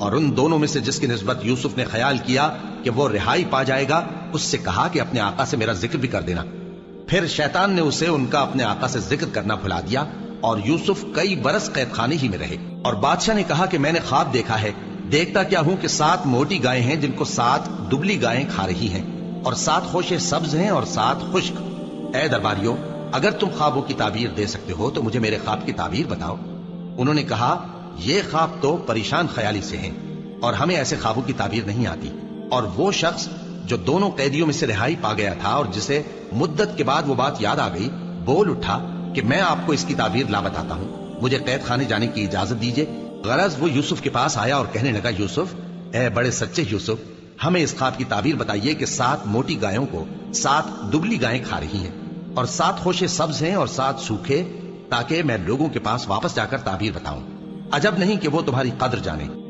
और उन दोनों में से जिसकी निस्बत यूसुफ ने ख्याल किया कि वो रिहाई पा जाएगा, उससे कहा कि अपने आका से मेरा जिक्र भी कर देना। फिर शैतान ने उसे उनका अपने आका से जिक्र करना भुला दिया और यूसुफ कई बरस कैद खाने ही में रहे। और बादशाह ने कहा कि मैंने ख्वाब देखा है, देखता क्या हूं कि 7 मोटी गायें हैं जिनको 7 दुबली गायें खा रही हैं, और 7 खोशे सब्ज हैं और 7 खुश्क। ए दरबारियों, अगर तुम ख्वाबों की ताबीर दे सकते हो तो मुझे मेरे ख्वाब की ताबीर बताओ। उन्होंने कहा, ये ख्वाब तो परेशान ख्याली से हैं और हमें ऐसे ख्वाबों की ताबीर नहीं आती। और वो शख्स जो दोनों कैदियों में से रिहाई पा गया था और जिसे मुद्दत के बाद वो बात याद आ गई, बोल उठा कि मैं आपको इसकी ताबीर ला बताता हूं, मुझे कैद खाने जाने की इजाजत दीजिए। गरज वो यूसुफ के पास आया और कहने लगा, यूसुफ, ए बड़े सच्चे यूसुफ, हमें इस ख्वाब की ताबीर बताइए कि 7 मोटी गायों को 7 दुबली गायें खा रही हैं और 7 खोशे सब्ज हैं और 7 सूखे, ताकि मैं लोगों के पास वापस जाकर ताबीर बताऊं। अजब नहीं कि वो तुम्हारी कद्र जाने।